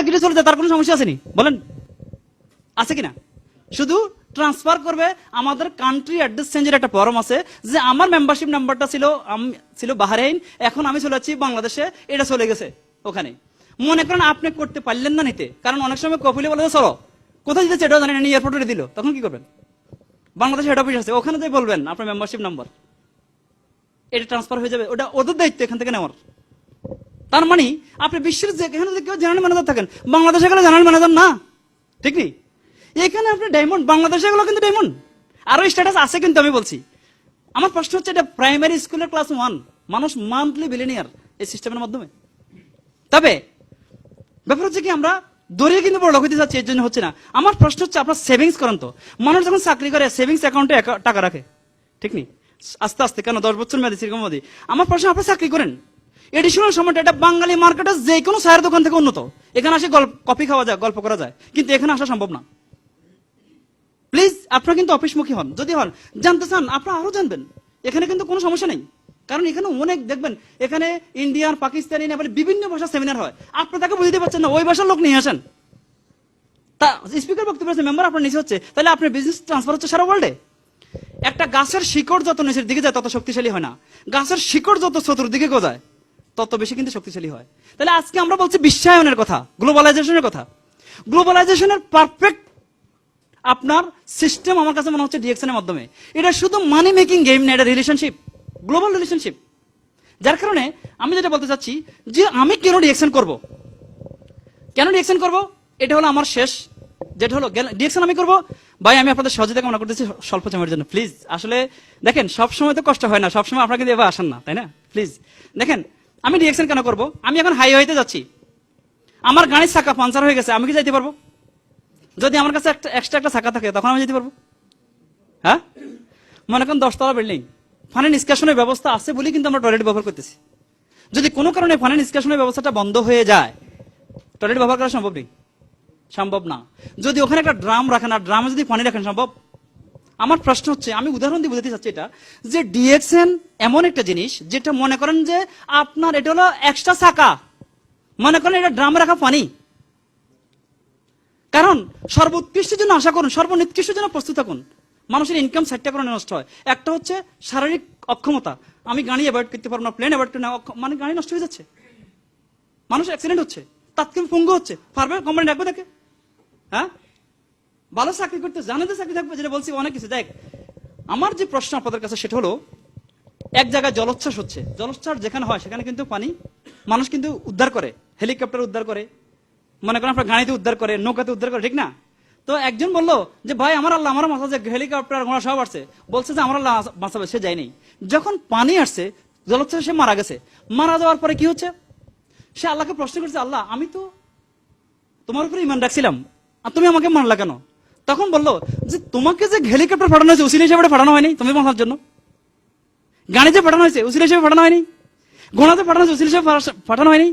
কিছু চলে যায়, তার কোনো সমস্যা আসেনি বলেন, আছে কিনা? শুধু ট্রান্সফার করবে। আমাদের কান্ট্রি অ্যাড্রেস চেঞ্জের একটা ফর্ম আছে, যে আমার মেম্বারশিপ নাম্বারটা ছিল বাহরাইন, এখন আমি চলে যাচ্ছি বাংলাদেশে, এটা চলে গেছে ওখানে। মনে করেন আপনি করতে পারলেন না নিতে, কারণ অনেক সময় কপিলে বলে চলো কোথায় যেতে এটাও জানেন, এয়ারপোর্টে দিল, তখন কি করবেন? বাংলাদেশে হেড অফিস আছে, ওখানে যাই বলবেন আপনার মেম্বারশিপ নাম্বার, এটা ট্রান্সফার হয়ে যাবে, ওটা ওদের দায়িত্ব এখান থেকে নেওয়ার। তার মানে আপনি বিশ্বের যেখানে কেউ জেনারেল ম্যানেজার থাকেন, বাংলাদেশে গেলে জেনারেল ম্যানেজার না, ঠিক নেই? এখানে আপনি ডায়মন্ড, বাংলাদেশে গেলেও কিন্তু ডায়মন্ড, আরো স্ট্যাটাস আছে কিন্তু। আমি বলছি, আমার প্রশ্ন হচ্ছে, এটা প্রাইমারি স্কুলের ক্লাস 1, মানুষ মান্থলি বিলিনিয়ার এই সিস্টেমের মাধ্যমে। তবে ব্যাপার হচ্ছে কি, আমরা দৌড়িয়ে কিন্তু বড় লোক হইতে চাচ্ছি, এর জন্য হচ্ছে না। আমার প্রশ্ন হচ্ছে, আপনার সেভিংস করেন তো। মানুষ যখন চাকরি করে সেভিংস অ্যাকাউন্টে টাকা রাখে, ঠিক নেই? আস্তে আস্তে, কেন 10 বছর মেয়াদি, সেরকম মেয়াদি। আমার প্রশ্ন, আপনি চাকরি করেন, এডিশনাল সময়টা এটা বাঙালি মার্কেটে যে কোনো চায়ের দোকান থেকে উন্নত। এখানে আসে কফি খাওয়া যায়, গল্প করা যায়, কিন্তু এখানে আসা সম্ভব না। প্লিজ আপনারা কিন্তু অফিসমুখী হন, যদি হন, জানতে চান আপনারা আরো জানবেন, এখানে কিন্তু কোনো সমস্যা নেই। কারণ এখানে অনেক দেখবেন, এখানে ইন্ডিয়ান, পাকিস্তানি, নেপালি বিভিন্ন ভাষার সেমিনার হয়, আপনি তাকে বুঝতে পারছেন না, ওই ভাষার লোক নিয়ে আসেন, তা স্পিকার বক্তব্য আছে, মেম্বার আপনার নিচে হচ্ছে, তাহলে আপনার বিজনেস ট্রান্সফার হচ্ছে সারা ওয়ার্ল্ডে। একটা গাছের শিকড় যত নিচের দিকে যায় তত শক্তিশালী হয় না, গাছের শিকড় যত চতুর্দিকে গোজায় তত বেশি কিন্তু শক্তিশালী হয়। তাহলে আজকে আমরা বলছি বিশ্বায়নের কথা, গ্লোবালাইজেশনের কথা। গ্লোবালাইজেশনের পারফেক্ট আপনার সিস্টেম আমার কাছে মনে হচ্ছে ডিএক্সএন এর মাধ্যমে। এটা শুধু মানি মেকিং গেম না, এটা রিলেশনশিপ, গ্লোবাল রিলেশনশিপ। যার কারণে আমি যেটা বলতে চাচ্ছি, যে আমি কেন ডিএক্সএন করব, এটা হলো আমার শেষ, যেটা হলো ডিএক্সএন আমি করব। ভাই আমি আপনাদের সহযোগিতা কামনা করতেছি স্বল্প সময়ের জন্য, প্লিজ। আসলে দেখেন, সব সময় তো কষ্ট হয় না, সবসময় আপনারা কিন্তু এবার আসেন না, তাই না? প্লিজ দেখেন, আমি ডিএক্সএন কেন করব। আমি এখন হাইওয়েতে যাচ্ছি, আমার গাড়ির চাকা পাঞ্চার হয়ে গেছে, আমি কি যাইতে পারবো? যদি আমার কাছে এক্সট্রা একটা চাকা থাকে, তখন আমি যেতে পারবো? হ্যাঁ, মনে করেন 10 তলা বিল্ডিং, পানি নিষ্কাশনের ব্যবস্থা আছে বলেই কিন্তু আমরা টয়লেট ব্যবহার করতেছি। যদি কোনো কারণে পানি নিষ্কাশনের ব্যবস্থাটা বন্ধ হয়ে যায়, টয়লেট ব্যবহার করা সম্ভব নেই, সম্ভব না। যদি ওখানে একটা ড্রাম রাখেন, আর ড্রামে যদি পানি রাখেন, সম্ভব? আমার প্রশ্ন হচ্ছে, আমি উদাহরণ দিয়ে বুঝাতে চাচ্ছি এটা, যে ডিএক্সএন এমন একটা জিনিস, যেটা মনে করেন যে আপনার এটা হলো এক্সট্রা চাকা, মনে করেন এটা ড্রামে রাখা পানি। কারণ সর্বোৎকৃষ্টের জন্য আশা করুন, সর্বনিকৃষ্টের জন্য প্রস্তুত থাকুন। মানুষের ইনকাম 60টা কারণে নষ্ট হয়। একটা হচ্ছে শারীরিক অক্ষমতা, আমি গাড়ি অ্যাভয়েড করতে পারবো না, প্লেন অ্যাভয়েড করতে না, মানে গাড়ি নষ্ট হয়ে যাচ্ছে, মানুষ অ্যাক্সিডেন্ট হচ্ছে, তাৎক্ষণিক পঙ্গু হচ্ছে, পারবে কোম্পানি রাখবে তাকে? হ্যাঁ, ভালো চাকরি করতে জানাতে চাকরি থাকবে, যেটা বলছি অনেক কিছু। দেখ, আমার যে প্রশ্ন আপনাদের কাছে সেটা হলো, এক জায়গায় জলোচ্ছ্বাস হচ্ছে, জলোচ্ছ্বাস যেখানে হয় সেখানে কিন্তু পানি মানুষ কিন্তু উদ্ধার করে, হেলিকপ্টার উদ্ধার করে, মনে করেন আপনার গাড়িতে উদ্ধার করে, নৌকাতে উদ্ধার করে, ঠিক না? তো একজন বললো যে ভাই আমার আল্লাহ আমার মাথা, যে হেলিকপ্টার ঘোড়া সব আসছে, বলছে যে আমার আল্লাহ বাঁচাবে, সে যায়নি। যখন পানি আসছে, জলোচ্ছ্বাসে সে মারা গেছে, মারা যাওয়ার পরে কি হচ্ছে, সে আল্লাহকে প্রশ্ন করছে, আল্লাহ আমি তো তোমার উপরে ইমান রাখছিলাম, আর তুমি আমাকে মারলা কেন? তখন বললো যে তোমাকে যে হেলিকপ্টার পাঠানো হয়েছে উসিলা হিসেবে পাঠানো হয়নি, তুমি বাঁচার জন্য। গাড়ি যে পাঠানো হয়েছে উসিলা হিসেবে পাঠানো হয়নি, ঘোড়াতে পাঠানো হয়েছে উসিলা হিসেবে পাঠানো হয়নি।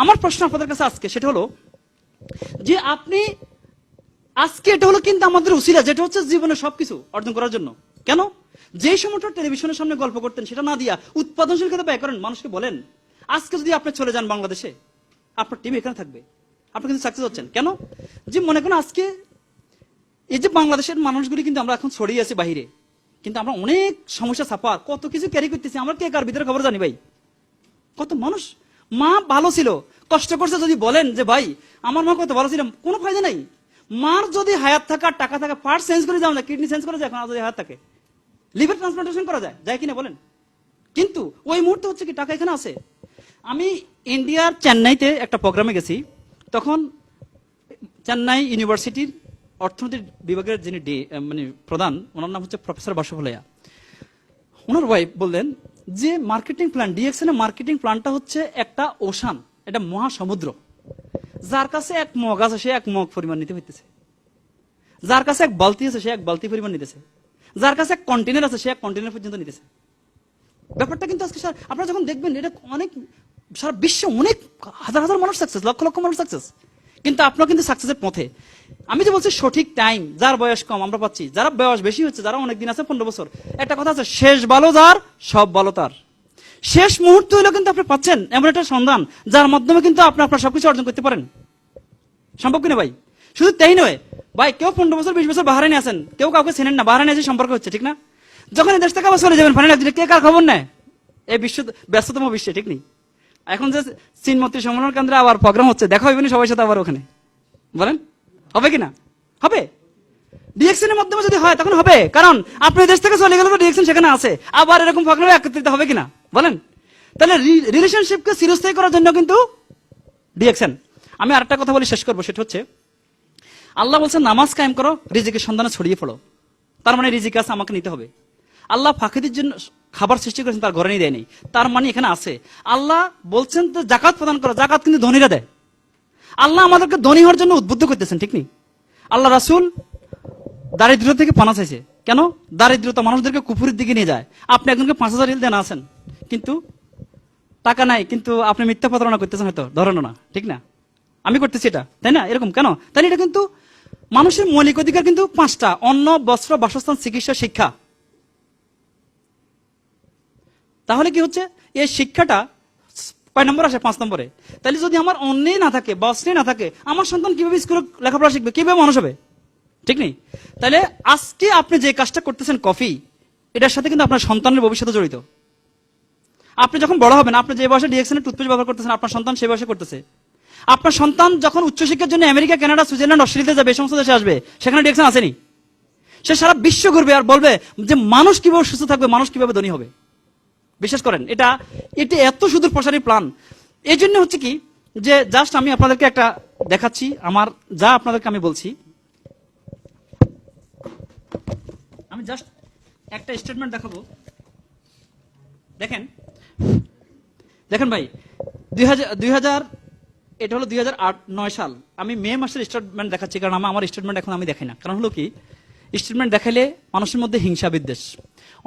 আমার প্রশ্ন আপনাদের কাছে আজকে সেটা হলো, যে আপনি আজকে এটা হলো কিন্তু আমাদের উসিলা, যেটা হচ্ছে জীবনে সবকিছু অর্জন করার জন্য। কেন? যে সময়টা টেলিভিশনের সামনে গল্প করতেন, সেটা না দিয়া উৎপাদনশীল ক্ষেত্রে ব্যয় করেন। মানুষকে বলেন, আজকে যদি আপনি চলে যান বাংলাদেশে, আপনার টিম এখানে থাকবে, আপনি কিন্তু সাকসেস হচ্ছেন। কেন? যে মনে করেন আজকে এই যে বাংলাদেশের মানুষগুলি কিন্তু আমরা এখন ছড়িয়ে আছি বাহিরে, কিন্তু আমরা অনেক সমস্যা ছাপা, কত কিছু ক্যারি করতেছি, আমরা কে কার ভিতরে খবর জানি ভাই? কত মানুষ, মা ভালো ছিল, কষ্ট করছে, যদি বলেন যে ভাই আমার মা কত ভালো ছিল, কোনো ফায়দা নাই। মার যদি হায়াত থাকা, টাকা থাকা, পার্ট চেঞ্জ করে যাওয়া যায়, কিডনি চেঞ্জ করা যায়, এখন যদি হায়াত থাকে, লিভার ট্রান্সপ্লান্টেশন করা যায়, যায় কিনা বলেন? কিন্তু ওই মুহূর্তে হচ্ছে কি, টাকা এখানে আছে। আমি ইন্ডিয়ার চেন্নাইতে একটা প্রোগ্রামে গেছি, তখন চেন্নাই ইউনিভার্সিটির অর্থনীতি বিভাগের যিনি মানে প্রধান, ওনার নাম হচ্ছে প্রফেসর বাসুফলাইয়া। ওনার ওয়াইফ বললেন যে মার্কেটিং প্ল্যান, ডিএক্সএন এর মার্কেটিং প্ল্যানটা হচ্ছে একটা ওশান, এটা মহাসমুদ্র। যার কাছে এক মগ আছে সে এক মগ পরিমাণ নিতে হইতেছে, যার কাছে এক বালতি আছে সে এক বালতি পরিমাণ নিতেছে, যার কাছে এক কন্টেনার আছে সে এক কন্টেনার পর্যন্ত নিতেছে। ব্যাপারটা কিন্তু আজকে আপনারা যখন দেখবেন, এটা অনেক সারা বিশ্বে অনেক হাজার হাজার মানুষ সাকসেস, লক্ষ লক্ষ মানুষ সাকসেস, কিন্তু আপনারা কিন্তু সাকসেসের পথে। আমি যে বলছি সঠিক টাইম, যার বয়স কম আমরা পাচ্ছি, যারা বয়স বেশি হচ্ছে, যারা অনেকদিন আছে 15 বছর, একটা কথা আছে, শেষ ভালো যার সব ভালো তার। শেষ মুহূর্ত হইলেও কিন্তু আপনি পাচ্ছেন এমন একটা সন্ধান, যার মাধ্যমে কিন্তু আপনি আপনার সবকিছু অর্জন করতে পারেন। সম্ভব কিনা ভাই? শুধু তাই নয় ভাই, কেউ 15 বছর 20 বছর বাহারাইনে আছেন, কেউ কাউকে চেনেন না, বাহারাইনে এসে সম্পর্ক হচ্ছে, ঠিক না? যখন এই দেশ থেকে আবার চলে যাবেন ফাইনাল, কে কার খবর নেয়? এই বিশ্ব ব্যস্ততম বিশ্বে, ঠিক নেই? এখন যে চীন মন্ত্রী সম্মেলন কেন্দ্রে আবার প্রোগ্রাম হচ্ছে, দেখা হইবে সবার সাথে আবার ওখানে, বলেন হবে কিনা? হবে। ডিএক্সএন এর মাধ্যমে যদি হয় তখন হবে, কারণ আপনি দেশ থেকে চলে গেলে ডিএক্সএন সেখানে আছে, আবার এরকম প্রোগ্রামে একত্রিত হবে কিনা বলেন? তাহলে রিলেশনশিপকে চিরস্থায়ী করার জন্য কিন্তু ডিএক্সএন। আমি আরেকটা কথা বলি, শেষ করবো, সেটা হচ্ছে আল্লাহ বলছেন নামাজ কায়েম করো, রিজিকের সন্ধানে ছড়িয়ে পড়ো। তার মানে রিজিক আছে, আমাকে নিতে হবে। আল্লাহ ফাঁকিদের জন্য খাবার সৃষ্টি করেছেন, তার ঘরে নিয়ে দেয়নি, তার মানে এখানে আছে। আল্লাহ বলছেন তো জাকাত প্রদান করো, জাকাত কিন্তু ধনীরা দেয়। আল্লাহ আমাদেরকে ধনী হওয়ার জন্য উদ্বুদ্ধ করতেছেন, ঠিক নেই? আল্লাহ রাসূল দারিদ্র থেকে পানা চাইছে, কেন? দারিদ্রতা মানুষদেরকে কুফুরের দিকে নিয়ে যায়। আপনি একজনকে 5,000 রিয়াল দেন আছেন, কিন্তু টাকা নাই, কিন্তু আপনি মিথ্যা প্রতারণা করতেছেন, হয়তো ধরানো না, ঠিক না? আমি করতেছি এটা, তাই না? এরকম কেন? তাহলে এটা কিন্তু মানুষের মৌলিক অধিকার কিন্তু 5টা: অন্ন, বস্ত্র, বাসস্থান, চিকিৎসা, শিক্ষা। তাহলে কি হচ্ছে, এই শিক্ষাটা কয় নম্বর আসে? 5 নম্বরে। তাহলে যদি আমার অন্নেই না থাকে, বস্ত্রে না থাকে, আমার সন্তান কিভাবে স্কুলে লেখাপড়া শিখবে, কিভাবে মানুষ হবে, ঠিক নেই? তাহলে আজকে আপনি যে কাজটা করতেছেন কফি, এটার সাথে কিন্তু আপনার সন্তানের ভবিষ্যৎ জড়িত। আপনি যখন বড় হবেন, আপনি যে বয়সে ডিএক্সএন টুথপেস্ট ব্যবহার করতেছেন, আপনার সন্তান সেই বয়সে করতেছে। আপনার সন্তান যখন উচ্চশিক্ষার জন্য আমেরিকা, কানাডা, সুইজারল্যান্ড, অস্ট্রেলিয়াতে যাবে, এই সমস্ত দেশে আসবে, সেখানে ডিএক্সএন আসেনি? সে সারা বিশ্ব ঘুরবে আর বলবে যে মানুষ কিভাবে সুস্থ থাকবে, মানুষ কিভাবে ধনী হবে। বিশ্বাস করেন, এটা এত সুদূর প্রসারী প্ল্যান। এই জন্য হচ্ছে কি, যে জাস্ট আমি আপনাদেরকে একটা দেখাচ্ছি, আমার যা আপনাদেরকে আমি বলছি, আমি জাস্ট একটা স্টেটমেন্ট দেখাবো। দেখেন দেখেন ভাই, 2000 এটা হলো 2008-9 সাল। আমি মে মাসের স্টেটমেন্ট দেখাচ্ছি, কারণ আমার স্টেটমেন্ট এখন আমি দেখি না। কারণ হলো কি, স্টেটমেন্ট দেখাইলে মানুষের মধ্যে হিংসা বিদ্বেষ।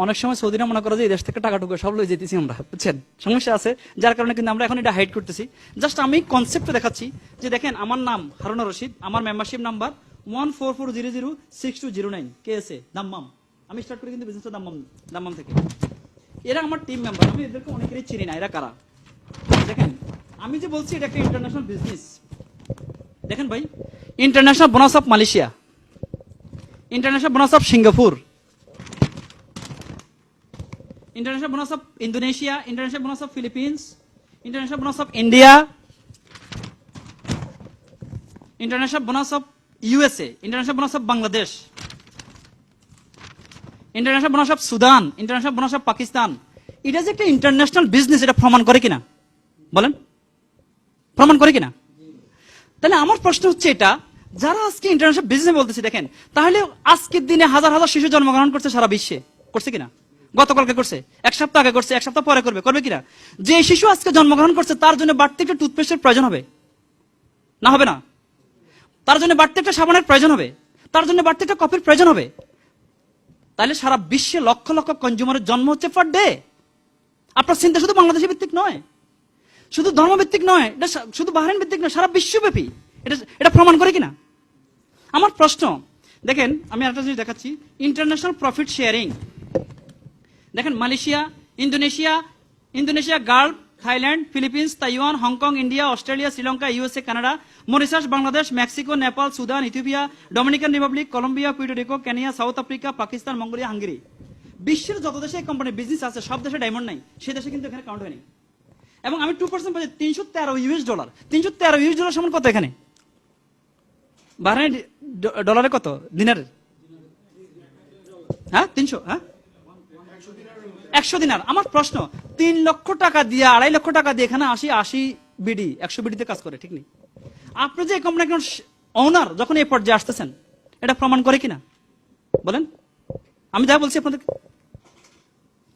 অনেক সময় সৌদিরা মনে করে যে এই দেশ থেকে টাকা টুকু সব লয়ে যেতেছি আমরা, বুঝছেন? সমস্যা আছে, যার কারণে কিন্তু আমরা এখন এটা হাইড করতেছি। জাস্ট আমি কনসেপ্টে দেখাচ্ছি যে দেখেন, আমার নাম হারুন রশিদ, আমার মেম্বারশিপ নাম্বার 144006209 KSA দাম্মাম। আমি স্টার্ট করি কিন্তু বিজনেসটা দাম্মাম থেকে। এরা আমার টিম মেম্বার, আমি এদেরকে অনেকেরই চিনি না, এরা কারা দেখেন। আমি যে বলছি এটা একটা ইন্টারন্যাশনাল বিজনেস। দেখেন ভাই, international bonus of Malaysia, international bonus of Singapore, international bonus of Indonesia, international bonus of Philippines, international bonus of India, international bonus of USA, international bonus of Bangladesh, international bonus of Sudan, international bonus of Pakistan. এটা যে একটা international business, এটা প্রমাণ করে কিনা বলেন? প্রমাণ করে কিনা? তাহলে আমার প্রশ্ন হচ্ছে এটা, যারা আজকে ইন্টারন্যাশনাল বিজনেস বলতেছে, দেখেন তাহলে আজকের দিনে হাজার হাজার শিশু জন্মগ্রহণ করছে সারা বিশ্বে, করছে কিনা? গতকালকে করছে, এক সপ্তাহ আগে করছে, এক সপ্তাহ পরে করবে কিনা? যে শিশু আজকে জন্মগ্রহণ করছে, তার জন্য বাড়তি একটা টুথপেস্টের প্রয়োজন হবে না? হবে না? তার জন্য বাড়তি একটা সাবানের প্রয়োজন হবে, তার জন্য বাড়তি একটা কফির প্রয়োজন হবে। তাহলে সারা বিশ্বে লক্ষ লক্ষ কনজিউমারের জন্ম হচ্ছে পার ডে। আপনার চিন্তা শুধু বাংলাদেশি ভিত্তিক নয়, শুধু ধর্মভিত্তিক নয়, এটা শুধু বাহরাইন ভিত্তিক নয়, সারা বিশ্বব্যাপী। এটা প্রমাণ করে কিনা? আমার প্রশ্ন, দেখেন আমি একটা জিনিস দেখাচ্ছি, ইন্টারন্যাশনাল প্রফিট শেয়ারিং। দেখেন Malaysia, Indonesia, Gulf, Thailand, Philippines, Taiwan, Hong Kong, India, Australia, Sri Lanka, USA, Canada, Mauritius, Bangladesh, Mexico, Nepal, Sudan, Ethiopia, Dominican Republic, Colombia, Puerto Rico, Kenya, South Africa, Pakistan, Mongolia, Hungary. বিশ্বের যত দেশে কোম্পানির বিজনেস আছে, সব দেশে ডায়মন্ড নাই, সে দেশে কিন্তু এখানে কাউন্ট হয়নি। এবং আমি 2% পাচ্ছি, $313। $313 সমান কত এখানে? বাহরাইন ডলারে কত দিনারের? হ্যাঁ 300, হ্যাঁ 100 দিনার। আমার প্রশ্ন, 3 লক্ষ টাকা দিয়ে, 2.5 লক্ষ টাকা দিয়ে এখানে 80 বিডি 100 বিডিতে কাজ করে, ঠিক নেই? আপনি যে কোম্পানি ওনার যখন এই পর্যায়ে আসতেছেন, এটা প্রমাণ করে কিনা বলেন? আমি যা বলছি আপনাদের,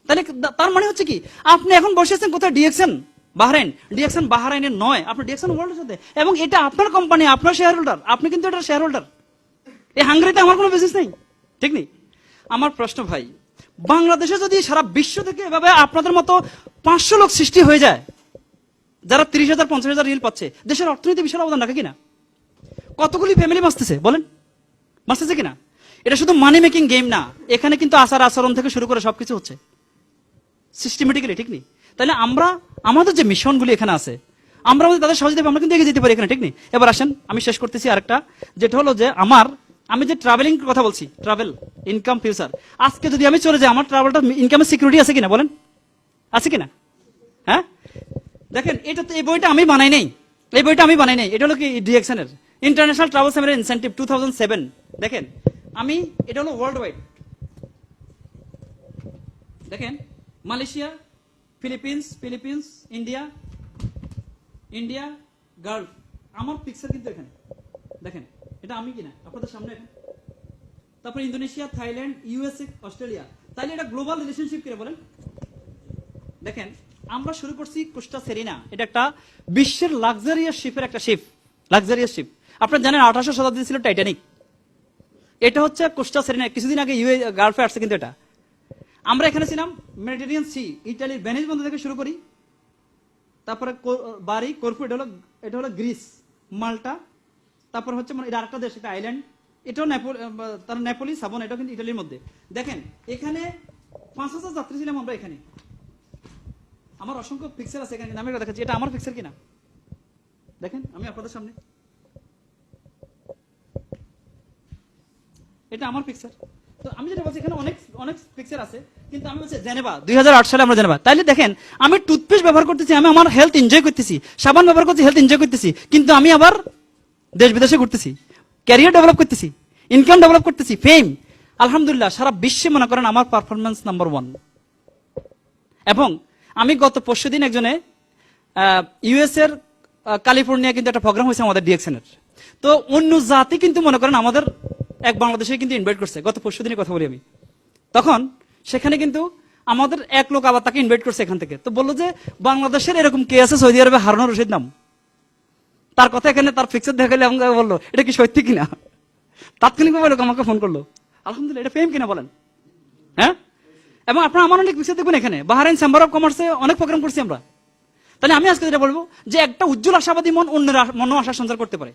তাহলে তার মানে হচ্ছে কি, আপনি এখন বসে আছেন কোথায়? DXN Bahrain. ডিএক্সএন বাহরাইনের নয়, আপনি ডিএক্সএন ওয়ার্ল্ডের সাথে, এবং এটা আপনার কোম্পানি, আপনার শেয়ার হোল্ডার, আপনি কিন্তু এটা শেয়ার হোল্ডার। এই হাঙ্গেরিতে আমার কোনো বিজনেস নেই, ঠিক নেই? আমার প্রশ্ন ভাই, বাংলাদেশে যদি সারা বিশ্ব থেকে এভাবে আপনাদের মতো 500 লোক সৃষ্টি হয়ে যায়, যারা 30,000 50,000 রিল পাচ্ছে, দেশের অর্থনীতি বিশাল অবদান রাখে কিনা? কতগুলি ফ্যামিলি বাঁচতেছে বলেন? বাঁচতেছে কিনা? এটা শুধু মানি মেকিং গেম না, এখানে কিন্তু আচার আচরণ থেকে শুরু করে সবকিছু হচ্ছে সিস্টেমেটিক্যালি, ঠিক নেই? তাহলে আমরা আমাদের যে মিশনগুলি এখানে আছে, আমরা আমাদের তাদের সহযোগিতা আমরা কিন্তু এগিয়ে যেতে পারি এখানে, ঠিক নেই? এবার আসেন আমি শেষ করতেছি আরেকটা, যেটা হলো যে আমি যে ট্রাভেলিং কথা বলছি, ট্রাভেল ইনকাম ফিউচার, আজকে যদি আমি চলে যাই আমার ট্রাভেলটা ইনকামের সিকিউরিটি আছে কিনা বলেন, আছে কিনা? হ্যাঁ, দেখেন এটা তো এই বইটা আমি বানাই নাই, এটা হলো কি ডিএক্সএনের ইন্টারন্যাশনাল ট্রাভেল সামিট ইনসেন্টিভ 2007। দেখেন এটা হলো ওয়ার্ল্ড ওয়াইড, দেখেন মালয়েশিয়া, ফিলিপিন্স, ইন্ডিয়া, গালফ, আমার পিকচার কিন্তু এখানে, দেখেন এটা আমি কিনা আপনাদের সামনে এখানে। তারপর ইন্দোনেশিয়া, থাইল্যান্ড, ইউএসএ, অস্ট্রেলিয়া। তাইলে এটা গ্লোবাল রিলেশনশিপ কিনা বলেন? দেখেন আমরা শুরু করছি কোস্টা সেরিনা, এটা একটা বিশ্বের লাক্সারিয়াস শিপের একটা শিপ, লাক্সারিয়াস শিপ। আপনারা জানেন 18শো শতাব্দীতে ছিল টাইটানিক, এটা হচ্ছে কোস্টা সেরিনা, কিছুদিন আগে গালফে আসছে কিন্তু এটা। আমরা এখানে ছিলাম মেডিটেরিয়ান সি, ইটালির ভেনিস বন্দর থেকে শুরু করি, তারপরে বারি, করফু, এটা হলো গ্রিস, মাল্টা, তারপর হচ্ছে এটা আরেকটা দেশ, একটা আইল্যান্ড, এটাও তার নেপোলি, সাবন, এটাও কিন্তু ইটালির মধ্যে। দেখেন এখানে 5000 যাত্রী ছিলাম আমরা এখানে। আমার অসংখ্য পিকচার আছে এখানে, আমি দেখাচ্ছি, এটা আমার পিকচার কিনা দেখেন, আমি আপনাদের সামনে, এটা আমার পিকচার। তো আমি যেটা বলছি এখানে অনেক পিকচার আছে, কিন্তু আমি বলছি জেনেভা 2008 সালে আমরা জেনেভা। তাইলে দেখেন আমি টুথপেস্ট ব্যবহার করতেছি, আমি আমার হেলথ এনজয় করতেছি, সাবান ব্যবহার করছি, হেলথ এনজয় করতেছি, কিন্তু আমি আবার দেশ বিদেশে ঘুরতেছি, ক্যারিয়ার ডেভেলপ করতেছি, ইনকাম ডেভেলপ করতেছি, ফেম, আলহামদুলিল্লাহ সারা বিশ্বে মনে করেন আমার পারফরমেন্স নাম্বার 1। এবং আমি গত পরশুদিন একজনে ইউএস এর ক্যালিফোর্নিয়া কিন্তু একটা প্রোগ্রাম হয়েছে আমাদের ডিএক্সএনের, তো অন্য জাতি কিন্তু মনে করেন আমাদের এক বাংলাদেশে কিন্তু ইনভাইট করছে, গত পরশুদিনের কথা বলি আমি। তখন সেখানে কিন্তু আমাদের এক লোক আবার তাকে ইনভাইট করছে এখান থেকে, তো বললো যে বাংলাদেশের এরকম কে আছে সৌদি আরবে, হারুনুর রশিদ নাম, তার কথা এখানে তার পিকচার দেখালে আমাকে বললো এটা কি সত্যি কিনা, তাৎক্ষণিকভাবে লোক আমাকে ফোন করলো। আলহামদুলিল্লাহ, এটা ফেম কিনা বলেন? হ্যাঁ, এবং আপনারা আমার অনেক পিকচার দেখবেন এখানে, বাহরাইন চেম্বার অফ কমার্সে অনেক প্রোগ্রাম করছি আমরা। তাহলে আমি আজকে যেটা বলবো যে একটা উজ্জ্বল আশাবাদী মন অন্যের মনও আশা সঞ্চার করতে পারে।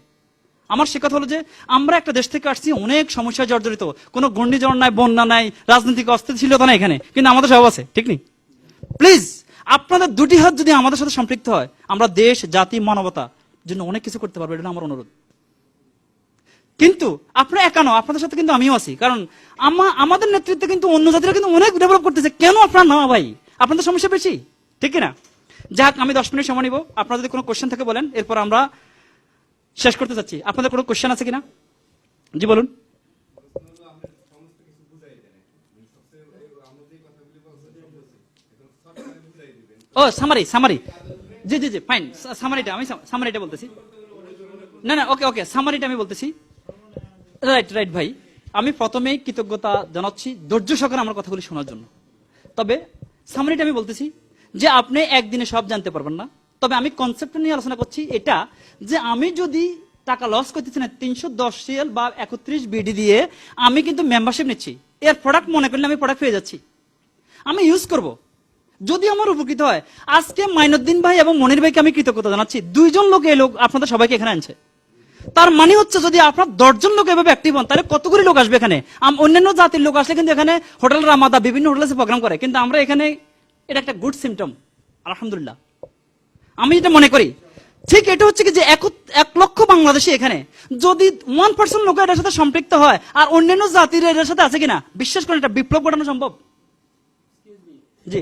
আমার সে কথা হলো যে আমরা একটা দেশ থেকে আসছি অনেক সমস্যায় জর্জরিত, কোনো ঘূর্ণিঝড় নাই, বন্যা নাই, রাজনৈতিক অস্থিতিশীলতা নাই এখানে, কিন্তু আমাদের সব আছে, ঠিক নেই? প্লিজ আপনাদের দুটি হাত যদি আমাদের সাথে সম্পৃক্ত হয়, আমরা দেশ, জাতি, মানবতা জন্য অনেক কিছু করতে পারবো, এটা আমার অনুরোধ। কিন্তু আপনারা একা নয়, আপনাদের সাথে কিন্তু আমিও আছি, কারণ আমাদের নেতৃত্বে কিন্তু অন্য জাতিরা কিন্তু অনেক ডেভেলপ করতেছে, কেন আপনারা না ভাই? আপনাদের সমস্যা বেশি, ঠিক কিনা? যাক, আমি 10 মিনিট সময় নিব, আপনারা যদি কোনো কোশ্চেন থাকে বলেন, এরপর আমরা শেষ করতে চাচ্ছি। আপনাদের কোনো কোশ্চেন আছে কিনা? জি বলুন। ও সামারি, জি ফাইন, সামারিটা বলতেছি। না ওকে, সামারিটা আমি বলতেছি। রাইট ভাই, আমি প্রথমেই কৃতজ্ঞতা জানাচ্ছি ধৈর্য সহকারে আমার কথাগুলি শোনার জন্য। তবে সামারিটা আমি বলতেছি যে আপনি একদিনে সব জানতে পারবেন না, তবে আমি কনসেপ্ট নিয়ে আলোচনা করছি এটা, যে আমি যদি টাকা লস করতেছি না 310 সিএল বা 31 বিডি দিয়ে আমি কিন্তু মেম্বারশিপ নিচ্ছি, এর প্রোডাক্ট মনে করলে আমি প্রোডাক্ট পেয়ে যাচ্ছি, আমি ইউজ করব, যদি আমার উপকৃত হয়। আজকে মাইনুদ্দিন ভাই এবং মনির ভাইকে আমি কৃতজ্ঞতা জানাচ্ছি, 2 জন লোক এই লোক আপনাদের সবাইকে এখানে আনছে। তার মানে হচ্ছে যদি আপনার 10 জন লোক এভাবে অ্যাক্টিভ হন, তাহলে কতগুলি লোক আসবে এখানে। অন্যান্য জাতির লোক আসলে কিন্তু এখানে হোটেল রামাদা বিভিন্ন হোটেলে প্রোগ্রাম করে, কিন্তু আমরা এখানে, এটা একটা গুড সিমটম, আলহামদুলিল্লাহ আমি এটা মনে করি। ঠিক এটা হচ্ছে কি যে 1 লক্ষ বাংলাদেশি এখানে যদি 1% লোক এটার সাথে সম্পৃক্ত হয়, আর অন্যান্য জাতির এটার সাথে আছে কিনা, বিশ্বাস করেন এটা বিপ্লব ঘটানো সম্ভব। জি,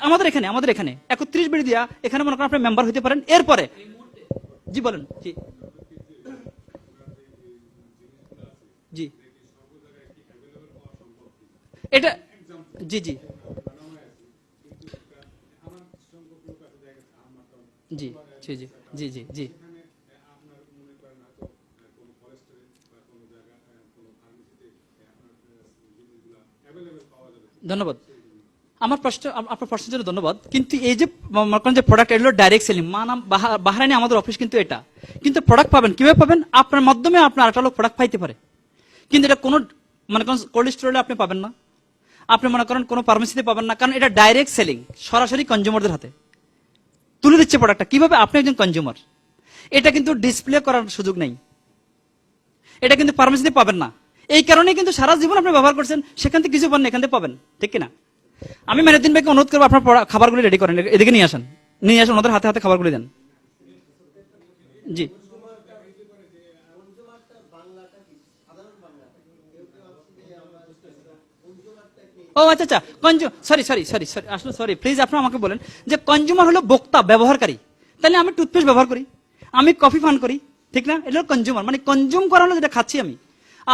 আমাদের এখানে 31 বিডি দিয়া এখানে মনে করেন আপনি মেম্বার হইতে পারেন। এরপরে জি বলেন। জি এটা জি জি জি জি জি জি জি জি ধন্যবাদ। আপনার প্রশ্নের জন্য ধন্যবাদ। কিন্তু এই যে প্রোডাক্ট এগুলো ডাইরেক্ট সেলিং, বাহরাইনে আমাদের অফিস কিন্তু এটা, কিন্তু প্রোডাক্ট পাবেন কিভাবে পাবেন? আপনার মাধ্যমে আপনার একটা লোক প্রোডাক্ট পাইতে পারে, কিন্তু এটা কোনো মনে করেন কোল্ড স্টোরে আপনি পাবেন না, আপনি মনে করেন কোনো ফার্মেসিতে পাবেন না, কারণ এটা ডাইরেক্ট সেলিং, সরাসরি কনজিউমারদের হাতে তুলে দিচ্ছে প্রোডাক্টটা। কিভাবে? আপনি একজন কনজিউমার, এটা কিন্তু ডিসপ্লে করার সুযোগ নেই, এটা কিন্তু ফার্মেসিতে পাবেন না। এই কারণে কিন্তু সারা জীবন আপনি ব্যবহার করছেন, সেখান থেকে কিছু পান, এখান থেকে পাবেন, ঠিক কিনা? আমি মেনুদ্দিন ভাইকে অনুরোধ করবো আপনার খাবারগুলি রেডি করেন, এদিকে নিয়ে আসেন, নিয়ে আসেন, ওনাদের হাতে হাতে খাবারগুলি দেন। জি, ও আচ্ছা আচ্ছা, সরি সরি সরি সরি, আসলে সরি, প্লিজ আপনি আমাকে বলেন যে কনজিউমার হলো ভোক্তা, ব্যবহারকারী। তাহলে আমি টুথপেস্ট ব্যবহার করি, আমি কফি পান করি, ঠিক না? এটা হলো কনজিউমার, মানে কনজিউম করা হলো যেটা খাচ্ছি আমি,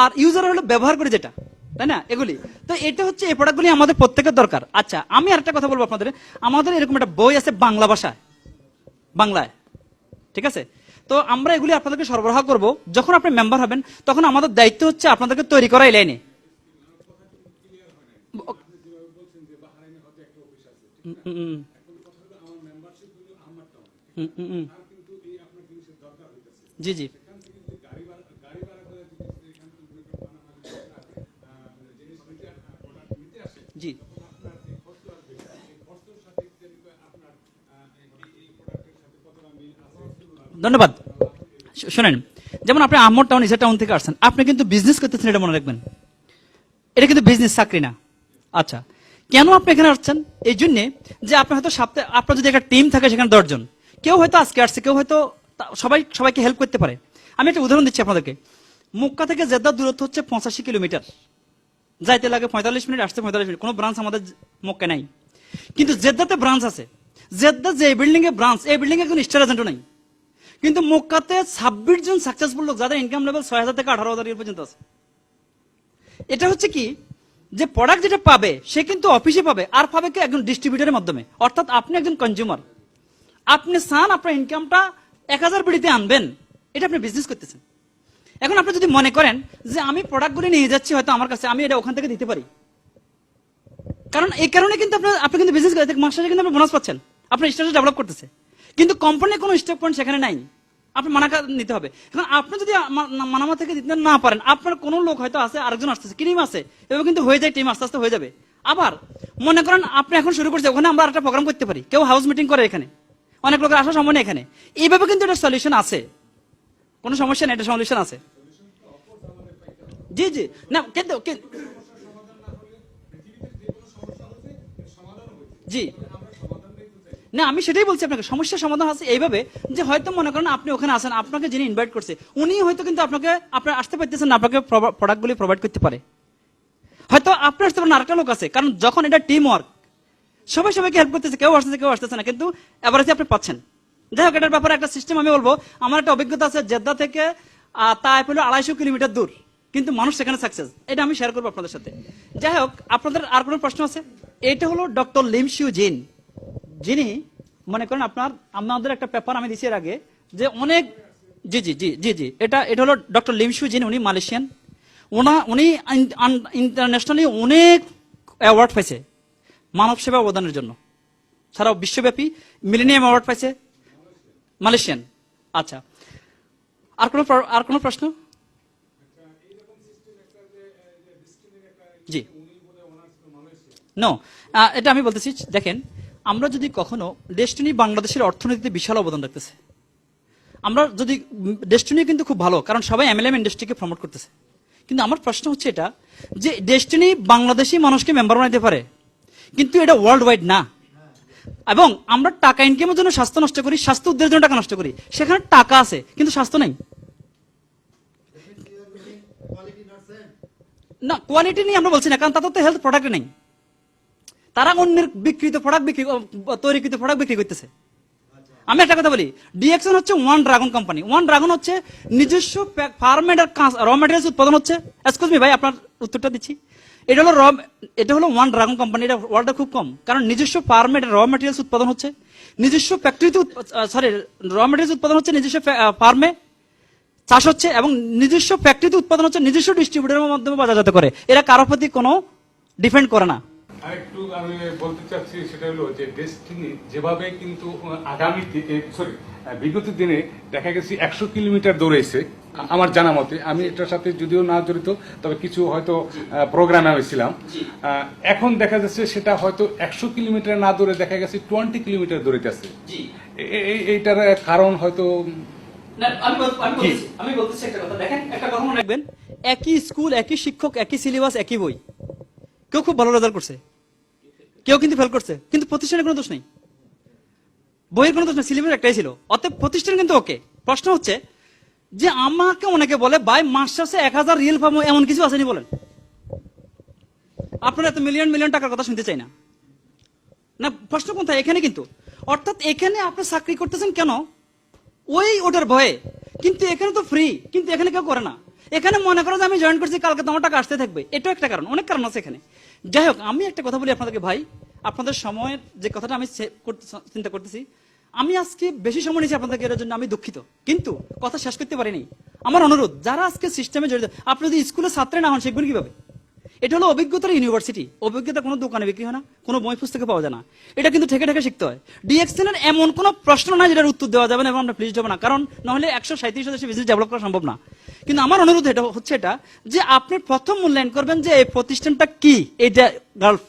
আর ইউজার হলো ব্যবহার করি যেটা, তাই না? এগুলি তো এটা হচ্ছে, এই প্রোডাক্টগুলি আমাদের প্রত্যেকের দরকার। আচ্ছা, আমি আরেকটা কথা বলবো আপনাদের, আমাদের এরকম একটা বই আছে বাংলা ভাষায়, বাংলায়, ঠিক আছে? তো আমরা এগুলি আপনাদেরকে সরবরাহ করব। যখন আপনি মেম্বার হবেন তখন আমাদের দায়িত্ব হচ্ছে আপনাদেরকে তৈরি করা এই লাইনে। জি জি জি, ধন্যবাদ। শোনেন, যেমন আপনি আহমদ টাউন ইসা টাউন থেকে আসছেন, আপনি কিন্তু বিজনেস করতেছেন, এটা মনে রাখবেন। এটা কিন্তু বিজনেস, চাকরি না। আচ্ছা, কেন আপনি এখানে আসছেন? এই জন্যে যে আপনি হয়তো সপ্তাহে, আপনার যদি একটা টিম থাকে সেখানে 10 জন, কেউ হয়তো আজকে আসছে, কেউ হয়তো সবাইকে হেল্প করতে পারে। আমি একটা উদাহরণ দিচ্ছি আপনাদেরকে। মক্কা থেকে জেদ্দার দূরত্ব হচ্ছে 85 কিলোমিটার, যাইতে লাগে 45 মিনিট, আসতে 45 মিনিট। কোনো ব্রাঞ্চ আমাদের মক্কায় নাই, কিন্তু জেদ্দাতে ব্রাঞ্চ আছে। জেদ্দা যে বিল্ডিং এ ব্রাঞ্চ, এই বিল্ডিং এ কোনো স্টার এজেন্টও নাই, কিন্তু মক্কাতে 26 জন সাকসেসফুল লোক, যাদের ইনকাম লেভেল 6,000 থেকে 18,000 পর্যন্ত আছে। এটা হচ্ছে কি, যে প্রোডাক্ট যেটা পাবে সে কিন্তু অফিসে পাবে, আর পাবে কি একজন ডিস্ট্রিবিউটরের মাধ্যমে। অর্থাৎ আপনি একজন কনজিউমার, আপনি চান আপনার ইনকামটা 1,000 বিডিতে আনবেন, এটা আপনি বিজনেস করতেছেন। এখন আপনি যদি মনে করেন যে আমি প্রোডাক্টগুলি নিয়ে যাচ্ছি হয়তো আমার কাছে, আমি এটা ওখান থেকে দিতে পারি, কারণ এই কারণে কিন্তু আপনি কিন্তু বিজনেস মাসে কিন্তু আপনি বোনাস পাচ্ছেন, আপনার স্ট্যাটাস ডেভেলপ করতেছে, কিন্তু কোম্পানির কোনো স্টেপ পয়েন্ট সেখানে নাই, আপনি মানা নিতে হবে। এখন আপনি যদি মানামা থেকে দিতে না পারেন, আপনার কোনো লোক হয়তো আছে, আরেকজন আসতেছে, টিম আছে, এভাবে কিন্তু হয়ে যায়, টিম আস্তে আস্তে হয়ে যাবে। আবার মনে করেন আপনি এখন শুরু করছে, ওখানে আমরা একটা প্রোগ্রাম করতে পারি, কেউ হাউস মিটিং করে, এখানে অনেক লোকের আসার সময় নেই এখানে, এইভাবে কিন্তু এটা সলিউশন আছে, কোনো সমস্যা নেই, এটা সলিউশন আছে। জি জি, না কিন্তু জি, না আমি সেটাই বলছি আপনাকে, সমস্যার সমাধান আছে এইভাবে যে হয়তো মনে করেন আপনি ওখানে আসেন, আপনাকে যিনি ইনভাইট করছে উনি হয়তো কিন্তু আপনার আসতে পারতেছেন না, আপনাকে প্রোডাক্টগুলি প্রোভাইড করতে পারে। হয়তো আপনি আসতে পারেন, আরেকটা লোক আছে, কারণ যখন এটা টিম ওয়ার্ক, সবাইকে হেল্প করতেছে, কেউ আসতেছে না, কিন্তু এভারেজে আপনি পাচ্ছেন। যাই হোক, এটার ব্যাপারে একটা সিস্টেম আমি বলবো। আমার একটা অভিজ্ঞতা আছে, জেদ্দা থেকে তাইফ হলো 250 কিলোমিটার দূর, কিন্তু মানুষ সেখানে সাকসেস, এটা আমি শেয়ার করবো আপনাদের সাথে। যাই হোক, আপনাদের আর কোনো প্রশ্ন আছে? এটা হলো ডক্টর লিমশিউ জিন, যিনি মনে করেন আমাদের একটা পেপার আমি দিছি এর আগে, যে অনেক, জি জি জি জি জি, এটা হলো ডক্টর লিমশিউ জিন, উনি মালয়েশিয়ান। উনি ইন্টারন্যাশনালি অনেক অ্যাওয়ার্ড পাইছে মানব সেবা অবদানের জন্য, সারা বিশ্বব্যাপী মিলেনিয়াম অ্যাওয়ার্ড পাইছে, মালয়েশিয়ান। আচ্ছা, আর কোনো প্রশ্ন? জি, নো, এটা আমি বলতেছি, দেখেন, আমরা যদি কখনো ডেস্টিনি বাংলাদেশের অর্থনীতিতে বিশাল অবদান রাখতেছে, আমরা যদি ডেস্টিনি কিন্তু খুব ভালো, কারণ সবাই এমএলএম ইন্ডাস্ট্রিকে প্রমোট করতেছে, কিন্তু আমার প্রশ্ন হচ্ছে এটা, যে ডেস্টিনি বাংলাদেশি মানুষকে মেম্বার বানাইতে পারে, কিন্তু এটা ওয়ার্ল্ড ওয়াইড না। এবং আমরা টাকা ইনকামের জন্য স্বাস্থ্য নষ্ট করি, স্বাস্থ্য উদ্ধারের জন্য টাকা নষ্ট করি, সেখানে টাকা আছে কিন্তু স্বাস্থ্য নাই। না, কোয়ালিটি নিয়ে আমরা বলছি না, কারণ তাদের তো হেলথ প্রোডাক্ট নেই, তারা অন্যের বিক্রিত প্রোডাক্ট তৈরিকৃত প্রোডাক্ট বিক্রি করতেছে। আমি একটা কথা বলি, ডিএক্সন হচ্ছে one dragon company. One dragon হচ্ছে নিজস্ব ফার্মেড র ম্যাটেরিয়ালস উৎপাদন হচ্ছে। এক্সকিউজ মি ভাই, আপনার উত্তরটা দিচ্ছি। এটা হলো ওয়ান ড্রাগন কোম্পানি, এটা ওয়ার্ল্ডে খুব কম, কারণ নিজস্ব ফার্মেড র ম্যাটেরিয়ালস উৎপাদন হচ্ছে, নিজস্ব ফ্যাক্টরিতে র ম্যাটেরিয়ালস উৎপাদন হচ্ছে, নিজস্ব ফার্মে চাষ হচ্ছে, এবং নিজস্ব ফ্যাক্টরিতে উৎপাদন হচ্ছে, নিজস্ব ডিস্ট্রিবিউটরের মাধ্যমে বাজারজাত করে। এরা কারো প্রতি কোনো ডিপেন্ড করে না। আরেকটু আমি বলতে চাচ্ছি, সেটা হলো যে ডেস্টিনি যেভাবে কিন্তু আগামী বিগত দিনে দেখা গেছে 100 কিলোমিটার দৌড়াইছে আমার জানা মতে, আমি এটার সাথে যদিও না জড়িত, তবে কিছু হয়তো প্রোগ্রামে হয়েছিলাম। এখন দেখা যাচ্ছে সেটা হয়তো 100 কিলোমিটার না দৌড়ে দেখা গেছে 20 কিলোমিটার দৌড়াইতেছে। এইটার কারণ হয়তো আমি বলতেছি একটা কথা, দেখেন, একটা কথা মনে রাখবেন, একই স্কুল, একই শিক্ষক, একই সিলেবাস, একই বই, কেউ খুব ভালো রেজাল্ট করছে, কেউ কিন্তু ফেল করছে, কিন্তু প্রতিষ্ঠানের কোনো দোষ নেই। বইয়ের কোনো দোষ না, সিলেবাস একটাই ছিল, অতএব প্রতিষ্ঠান কিন্তু ওকে। প্রশ্ন হচ্ছে যে আমাকে অনেকে বলে ভাই মাস শেষে 1000 রিয়েল পাবো, এমন কিছু আসেনি বলেন? আপনারা এত মিলিয়ন মিলিয়ন টাকার কথা শুনতে চাই না। না, প্রশ্ন কোথায়? এখানে কিন্তু, অর্থাৎ এখানে আপনি চাকরি করতেছেন কেন? ওটার ভয়ে। কিন্তু এখানে তো ফ্রি, কিন্তু এখানে কেউ করে না। এখানে মনে করো যে আমি জয়েন করছি, কালকে তোমার টাকা আসতে থাকবে, এটাও একটা কারণ, অনেক কারণ আছে এখানে। যাই হোক, আমি একটা কথা বলি আপনাদেরকে ভাই, আপনাদের সময়ের যে কথাটা আমি চিন্তা করতেছি, আমি আজকে বেশি সময় নিয়েছি আপনাদেরকে, এর জন্য আমি দুঃখিত, কিন্তু কথা শেষ করতে পারিনি। আমার অনুরোধ, যারা আজকে সিস্টেমে জড়িত, আপনি যদি স্কুলে ছাত্রে না হন, শিখবেন কিভাবে? এটা হলো অভিজ্ঞতার ইউনিভার্সিটি। অভিজ্ঞতা কোনো দোকানে বিক্রি হয় না, কোনো বই পুস্তকে পাওয়া যায় না। এটা কিন্তু ঠেকে ঠেকে শিখতে হয়। ডিএক্সএন এর এমন কোনো প্রশ্ন নাই যেটার উত্তর দেওয়া যাবে না এবং আমরা প্লিজ হবে না, কারণ নাহলে 137 দেশে বিজনেস ডেভেলপ করা সম্ভব না। কিন্তু আমার অনুরোধ এটা হচ্ছে এটা, যে আপনি প্রথম মূল্যায়ন করবেন যে এই প্রতিষ্ঠানটা কি, এইটা গালফ,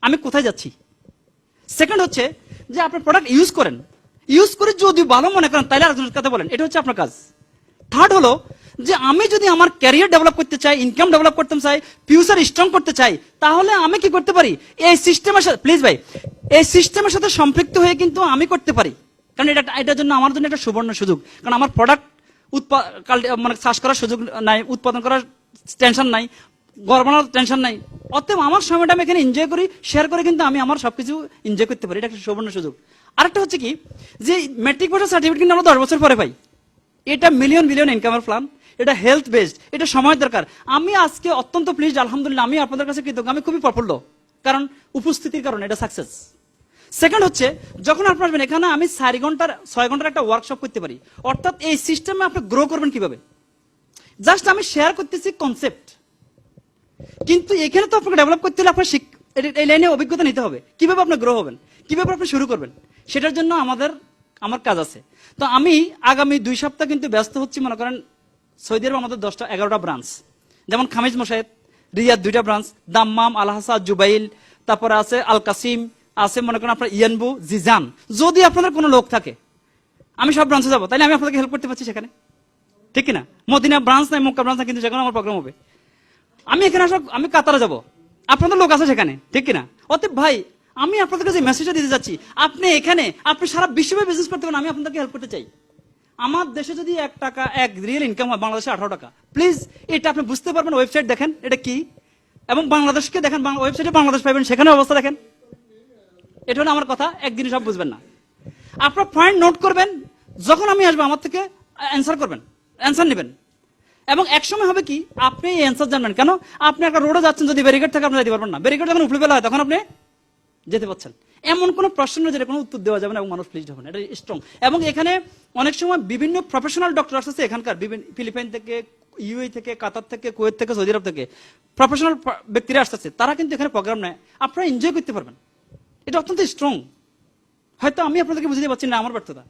আমি কোথায় যাচ্ছি। সেকেন্ড হচ্ছে যে আপনি প্রোডাক্ট ইউজ করেন, ইউজ করে যদি ভালো মনে করেন তাহলে আরেকজনের কথা বলেন, এটা হচ্ছে আপনার কাজ। থার্ড হলো যে আমি যদি আমার ক্যারিয়ার ডেভেলপ করতে চাই, ইনকাম ডেভেলপ করতে চাই, ফিউচার স্ট্রং করতে চাই, তাহলে আমি কি করতে পারি? এই সিস্টেমের সাথে, প্লিজ ভাই, এই সিস্টেমের সাথে সম্পৃক্ত হয়ে কিন্তু আমি করতে পারি। কারণ এটার জন্য আমার জন্য একটা সুবর্ণ সুযোগ, কারণ আমার প্রোডাক্ট মানে চাষ করার সুযোগ নাই, উৎপাদন করার টেনশন নাই, ঘর বানানোর টেনশন নাই। অতএব আমার সময়টা আমি এখানে এনজয় করি, শেয়ার করে কিন্তু আমি আমার সবকিছু এনজয় করতে পারি। এটা একটা সুবর্ণ সুযোগ। আরেকটা হচ্ছে কি, যে ম্যাট্রিক পাসের সার্টিফিকেট কিন্তু আমরা 10 বছর পরে পাই। এটা মিলিয়ন মিলিয়ন ইনকামের প্ল্যান, এটা হেলথ বেসড, এটা সময় দরকার। আমি আজকে অত্যন্ত প্লিজড, আলহামদুলিল্লাহ, আমি আপনাদের কাছে কৃতজ্ঞ, আমি খুবই প্রফুল্ল, কারণ উপস্থিতির কারণে এটা সাকসেস। সেকেন্ড হচ্ছে, যখন আপনি আসবেন এখানে, আমি 6 ঘন্টার একটা ওয়ার্কশপ করতে পারি। অর্থাৎ এই সিস্টেমে আপনি গ্রো করবেন কিভাবে, জাস্ট আমি শেয়ার করতেছি কনসেপ্ট, কিন্তু এখানে তো আপনাকে ডেভেলপ করতে হলে আপনার এই লাইনে অভিজ্ঞতা নিতে হবে। কিভাবে আপনি গ্রো হবেন, কিভাবে আপনি শুরু করবেন, সেটার জন্য আমার কাজ আছে। তো আমি আগামী 2 সপ্তাহ কিন্তু ব্যস্ত হচ্ছি। মনে করেন সৌদি আরব আমাদের 10-11টা ব্রাঞ্চ, যেমন খামিজ মশাহেদ, রিয়াদ 2টা ব্রাঞ্চ, দাম্মাম, আল-হাসা, জুবাইল, তারপরে আছে আল কাসিম, আছে মনে করেন আপনার ইয়ানবু, জিজান। যদি আপনাদের কোনো লোক থাকে, আমি সব ব্রাঞ্চে যাবো, তাহলে আমি আপনাদেরকে হেল্প করতে পারছি সেখানে, ঠিক কিনা? মদিনা ব্রাঞ্চ নাই, মক্কা ব্রাঞ্চ নাই, কিন্তু সেখানে আমার প্রোগ্রাম হবে। আমি এখানে আমি কাতারে যাব, আপনাদের লোক আছে সেখানে, ঠিক কিনা? অতএব ভাই, আমি আপনাদের কাছে মেসেজটা দিতে যাচ্ছি, আপনি এখানে, আপনি সারা বিশ্বে বিজনেস করতে পারেন, আমি আপনাদেরকে হেল্প করতে চাই। আমার দেশে যদি 1 টাকা 1 রিয়েল ইনকাম হয়, বাংলাদেশে 18 টাকা। প্লিজ, এটা আপনি বুঝতে পারবেন। ওয়েবসাইট দেখেন এটা কি, এবং বাংলাদেশকে দেখেন, ওয়েবসাইটে বাংলাদেশ পাবেন, সেখানে অবস্থা দেখেন। এটা হলো আমার কথা, একদিনে সব বুঝবেন না। আপনার পয়েন্ট নোট করবেন, যখন আমি আসবো আমার থেকে অ্যান্সার করবেন, অ্যান্সার নেবেন। এবং এক সময় হবে কি, আপনি এই অ্যান্সার জানবেন কেন? আপনি একটা রোডে যাচ্ছেন, যদি ব্যারিকেড থাকে আপনি যেতে পারবেন না, ব্যারিকেড যখন উপরে ফেলা হয় তখন আপনি যেতে পারছেন। এমন কোন প্রশ্ন নেই যেটা কোনো উত্তর দেওয়া যাবে না এবং মানুষ প্লিজ হবে না, এটা স্ট্রং। এবং এখানে অনেক সময় বিভিন্ন প্রফেশনাল ডক্টর আসছে এখানকার, বিভিন্ন ফিলিপাইন থেকে, ইউএই থেকে, কাতার থেকে, কুয়েত থেকে, সৌদি আরব থেকে প্রফেশনাল ব্যক্তিরা আসতেছে, তারা কিন্তু এখানে প্রোগ্রাম নেয়, আপনারা এনজয় করতে পারবেন। এটা অত্যন্ত স্ট্রং। হয়তো আমি আপনাদেরকে বুঝতে পারছি না, আমার ব্যর্থতা,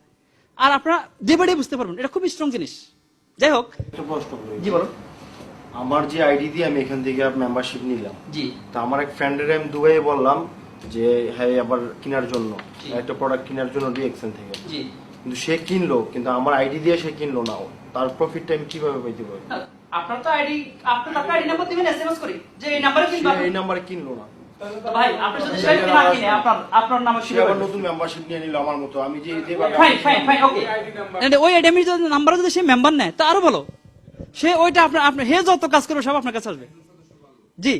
আর আপনারা ডে বাই ডে বুঝতে পারবেন, এটা খুব স্ট্রং জিনিস। যাই হোক, একটা প্রশ্ন করি। জি বলুন। আমার যে আইডি দিয়ে আমি এখান থেকে মেম্বারশিপ নিলাম, জি, তা আমার এক ফ্রেন্ডের আমি দুবাইয়ে বললাম যে হ্যাঁ আবার কেনার জন্য, জি। একটা প্রোডাক্ট কেনার জন্য ডিএক্সএন থেকে, জি। কিন্তু সে কিনলো, কিন্তু আমার আইডি দিয়ে সে কিনলো না। তার প্রফিটটা আমি কিভাবে পাইতে পারি? আপনার তো আইডি, আপনি তো আইডি নাম্বার দিবেন, এসএমএস করি যে এই নাম্বারে সে কিনবা। এই নাম্বারে কিনলো না। ভাই, আপনি যদি সেটা না কিনে আপনার নামে সে শুরু আবার করবেন। নতুন মেম্বারশিপ নিয়ে নিল আমার মতো। আমি যে ফাইন, ওকে। ওই এডেমির নাম্বারে যদি সে মেম্বার নেয় তা আরো ভালো। সে ওইটা আপনার হে যত কাজ করবে সব আপনার কাছে আসবে। জি,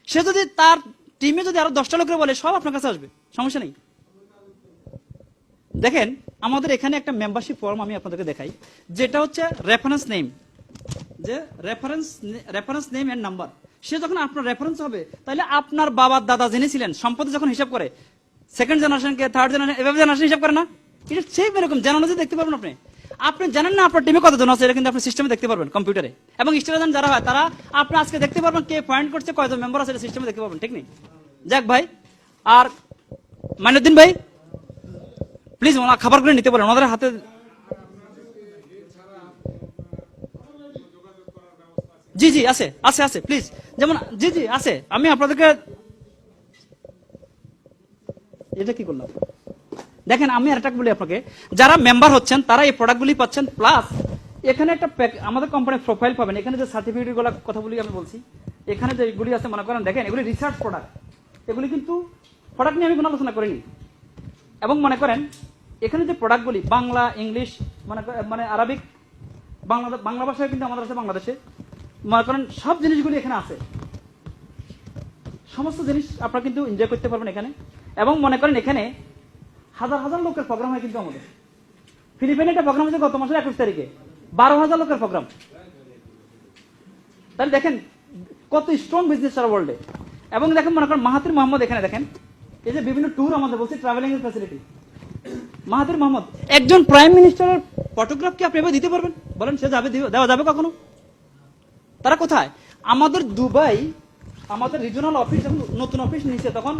সে যদি তার টিমে যদি আরো 10টা লোকের বলে, সব আপনার কাছে আসবে, সমস্যা নেই। দেখেন, আমাদের এখানে একটা মেম্বারশিপ ফর্ম আমি আপনাদেরকে দেখাই, যেটা হচ্ছে রেফারেন্স নেম, যে রেফারেন্স নেম এন্ড নাম্বার। সে যখন আপনার রেফারেন্স হবে, তাহলে আপনার বাবার দাদা জেনেছিলেন, সম্পত্তি যখন হিসাব করে, সেকেন্ড জেনারেশনকে, থার্ড জেনারেশন, এভাবে জেনারেশন হিসাব করে না, এটা সেই এরকম জানানো দেখতে পারবেন। আপনি জানেন না আপনার টিমে কতজন আছে, এটা কিন্তু আপনি সিস্টেমে দেখতে পারবেন, কম্পিউটারে। এবং স্টেশন যারা হয় তারা আপনি আজকে দেখতে পারবেন কে পয়েন্ট করছে, কয়জন মেম্বার আছে, এটা সিস্টেমে দেখতে পারবেন, ঠিক নেই? যাক ভাই, আর মাইনুদ্দিন ভাই, প্লিজ ওনার খাবারগুলো নিতে পারেন, ওনাদের হাতে। জি জি, আছে প্লিজ, যেমন জি জি আছে। আমি আপনাদেরকে, এটা কি করলাম দেখেন, আমি আরেকটা বলি আপনাকে, যারা মেম্বার হচ্ছেন তারা এই প্রোডাক্টগুলি পাচ্ছেন, প্লাস এখানে একটা আমাদের কোম্পানির প্রোফাইল পাবেন। এখানে যে সার্টিফিকেট গুলো কথা বলি আমি বলছি, এখানে যে এগুলি আছে মনে করেন, দেখেন এগুলি রিসার্চ প্রোডাক্ট, এগুলি কিন্তু প্রোডাক্ট নিয়ে আমি কোনো আলোচনা করিনি। এবং মনে করেন এখানে যে প্রোডাক্টগুলি বাংলা, ইংলিশ, মানে আরবিক, বাংলা ভাষায় কিন্তু আমাদের আছে বাংলাদেশে, মনে করেন সব জিনিসগুলি এখানে আছে। সমস্ত জিনিস আপনারা কিন্তু এনজয় করতে পারবেন এখানে। এবং মনে করেন এখানে হাজার হাজার লোকের প্রোগ্রাম হয় কিন্তু আমাদের। ফিলিপাইনে একটা প্রোগ্রাম হয়েছে গত মাসের 21 তারিখে, 12,000 লোকের প্রোগ্রাম। তাহলে দেখেন কত স্ট্রং বিজনেস সারা ওয়ার্ল্ডে। এবং দেখেন মনে করেন মাহাতির মোহাম্মদ, এখানে দেখেন এই যে বিভিন্ন ট্যুর আমাদের বলছে, ট্রাভেলিং এর ফ্যাসিলিটি। মাহাতির মোহাম্মদ একজন প্রাইম মিনিস্টারের ফটোগ্রাফ কি আপনি এভাবে দিতে পারবেন? বলেন, সে যাবে, দেওয়া যাবে কখনো? তারা কোথায়? আমাদের দুবাই, আমাদের রিজনাল অফিস যখন নতুন অফিস নিয়েছে তখন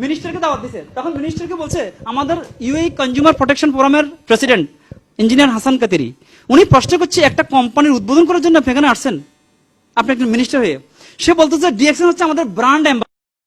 মিনিস্টারকে দাওয়াত দিছে, তখন মিনিস্টারকে বলছে আমাদের ইউএই কনজিউমার প্রোটেকশন ফোরামের প্রেসিডেন্ট ইঞ্জিনিয়ার হাসান কাতেরি, উনি প্রশ্ন করছে একটা কোম্পানির উদ্বোধন করার জন্য আপনি এখানে আসছেন, আপনি একজন মিনিস্টার হয়ে। সে বলতেছে ডিএক্সএন হচ্ছে আমাদের ব্র্যান্ড